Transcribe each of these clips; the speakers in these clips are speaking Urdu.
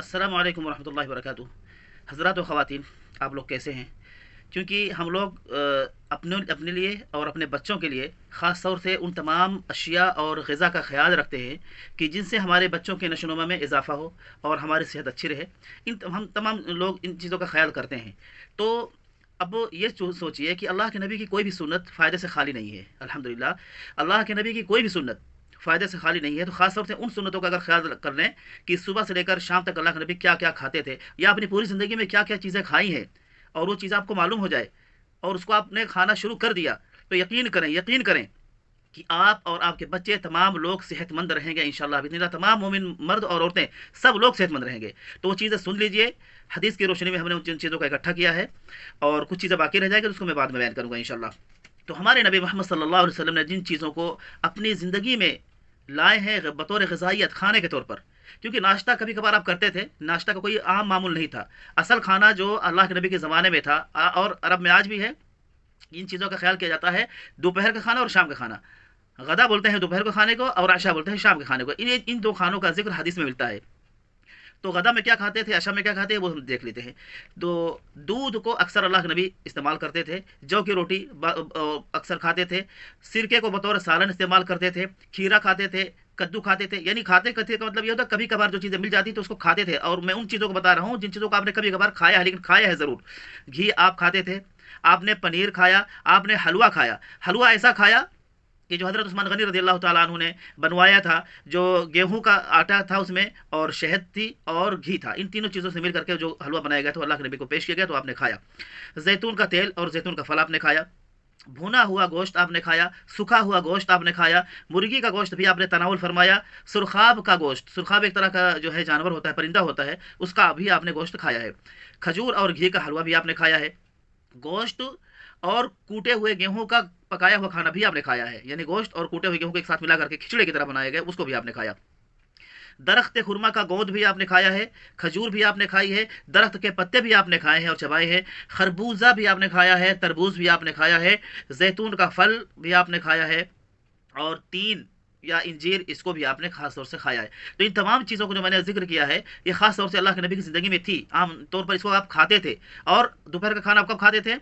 السلام علیکم ورحمۃ اللہ وبرکاتہ۔ حضرات و خواتین، آپ لوگ کیسے ہیں؟ کیونکہ ہم لوگ اپنے لیے اور اپنے بچوں کے لیے خاص طور سے ان تمام اشیاء اور غذا کا خیال رکھتے ہیں کہ جن سے ہمارے بچوں کے نشو و نما میں اضافہ ہو اور ہماری صحت اچھی رہے۔ ہم تمام لوگ ان چیزوں کا خیال کرتے ہیں۔ تو اب یہ سوچئے کہ اللہ کے نبی کی کوئی بھی سنت فائدے سے خالی نہیں ہے۔ الحمدللہ اللہ کے نبی کی کوئی بھی سنت فائدے سے خالی نہیں ہے۔ تو خاص طور سے ان سنتوں کا اگر خیال کر لیں کہ صبح سے لے کر شام تک اللہ کے نبی کیا کیا کھاتے تھے، یا اپنی پوری زندگی میں کیا کیا چیزیں کھائی ہیں، اور وہ چیزیں آپ کو معلوم ہو جائے اور اس کو آپ نے کھانا شروع کر دیا، تو یقین کریں کہ آپ اور آپ کے بچے تمام لوگ صحت مند رہیں گے انشاءاللہ باذن اللہ۔ تمام مومن مرد اور عورتیں سب لوگ صحت مند رہیں گے۔ تو وہ چیزیں سن لیجئے، حدیث کی روشنی میں ہم نے ان چیزوں کا اکٹھا کیا ہے، اور کچھ چیزیں باقی رہ جائیں گی تو اس کو میں بعد میں بیان کروں گا انشاءاللہ۔ تو ہمارے نبی محمد صلی اللہ علیہ وسلم نے جن چیزوں کو اپنی زندگی میں لائے ہیں بطور غذائیت کھانے کے طور پر، کیونکہ ناشتہ کبھی کبھار آپ کرتے تھے، ناشتہ کا کوئی عام معمول نہیں تھا۔ اصل کھانا جو اللہ کے نبی کے زمانے میں تھا اور عرب میں آج بھی ہے، ان چیزوں کا خیال کیا جاتا ہے: دوپہر کا کھانا اور شام کا کھانا۔ غدا بولتے ہیں دوپہر کو کھانے کو، اور عشاء بولتے ہیں شام کے کھانے کو۔ ان دو کھانوں کا ذکر حدیث میں ملتا ہے۔ تو غدا میں کیا کھاتے تھے، عشاء میں کیا کھاتے ہیں، وہ ہم دیکھ لیتے ہیں۔ تو دودھ کو اکثر اللہ کے نبی استعمال کرتے تھے، جو کی روٹی اکثر کھاتے تھے، سرکے کو بطور سالن استعمال کرتے تھے، کھیرا کھاتے تھے، کدو کھاتے تھے۔ یعنی کھاتے کھاتے کا مطلب یہ ہوتا ہے کبھی کبھار جو چیزیں مل جاتی تو اس کو کھاتے تھے۔ اور میں ان چیزوں کو بتا رہا ہوں جن چیزوں کو آپ نے کبھی کبھار کھایا ہے، لیکن کھایا ہے ضرور۔ گھی آپ کھاتے تھے، آپ نے پنیر کھایا، آپ نے حلوہ کھایا۔ حلوہ ایسا کھایا کہ جو حضرت عثمان غنی رضی اللہ تعالیٰ عنہ نے بنوایا تھا، جو گیہوں کا آٹا تھا اس میں، اور شہد تھی اور گھی تھا۔ ان تینوں چیزوں سے مل کر کے جو حلوہ بنایا گیا تھا اللہ کے نبی کو پیش کیا گیا تو آپ نے کھایا۔ زیتون کا تیل اور زیتون کا پھل آپ نے کھایا۔ بھونا ہوا گوشت آپ نے کھایا، سکھا ہوا گوشت آپ نے کھایا، مرغی کا گوشت بھی آپ نے تناول فرمایا، سرخاب کا گوشت، سرخاب ایک طرح کا جو ہے جانور ہوتا ہے، پرندہ ہوتا ہے، اس کا بھی آپ نے گوشت کھایا ہے۔ کھجور اور گھی کا حلوہ بھی آپ نے کھایا ہے۔ گوشت اور کوٹے ہوئے گیہوں کا پکایا ہوا کھانا بھی آپ نے کھایا ہے، یعنی گوشت اور کوٹے ہوئے گیہوں کو ایک ساتھ ملا کر کے کھچڑے کی طرح بنایا گیا، اس کو بھی آپ نے کھایا۔ درخت خرما کا گود بھی آپ نے کھایا ہے، کھجور بھی آپ نے کھائی ہے، درخت کے پتے بھی آپ نے کھائے ہیں اور چبائے ہیں، خربوزہ بھی آپ نے کھایا ہے، تربوز بھی آپ نے کھایا ہے، زیتون کا پھل بھی آپ نے کھایا ہے، اور تین یا انجیر اس کو بھی آپ نے خاص طور سے کھایا ہے۔ تو ان تمام چیزوں کو جو میں نے ذکر کیا ہے یہ خاص طور سے اللہ کے نبی کی زندگی میں تھی، عام طور پر اس کو آپ کھاتے تھے۔ اور دوپہر کا کھانا آپ کب کھاتے تھے؟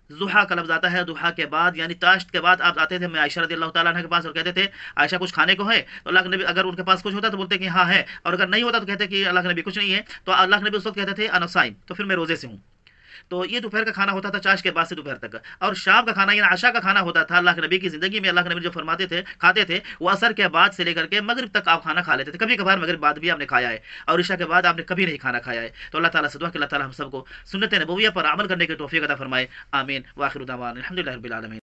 ضحیٰ کا لفظ آتا ہے، ضحیٰ کے بعد یعنی تاشت کے بعد آپ آتے تھے میں عائشہ رضی اللہ تعالیٰ عنہ کے پاس اور کہتے تھے عائشہ کچھ کھانے کو ہے؟ تو اللہ کے نبی اگر ان کے پاس کچھ ہوتا تو بولتے کہ ہاں ہے، اور اگر نہیں ہوتا تو کہتے کہ اللہ کے نبی کچھ نہیں ہے، تو اللہ کے نبی اس وقت کہتے تھے انا صائم، تو پھر میں روزے سے ہوں۔ تو یہ دوپہر کا کھانا ہوتا تھا چاش کے بعد سے دوپہر تک، اور شام کا کھانا یعنی عشاء کا کھانا ہوتا تھا اللہ کے نبی کی زندگی میں۔ اللہ کے نبی جو فرماتے تھے کھاتے تھے وہ عصر کے بعد سے لے کر کے مغرب تک آپ کھانا کھا لیتے تھے، کبھی کبھار مغرب بعد بھی آپ نے کھایا ہے، اور عشاء کے بعد آپ نے کبھی نہیں کھانا کھایا ہے۔ تو اللہ تعالیٰ سے دعا کہ اللہ تعالیٰ ہم سب کو سنت نبویہ پر عمل کرنے کی توفیق عطا فرمائے، آمین۔ واخر دعوانا الحمدللہ رب العالمین۔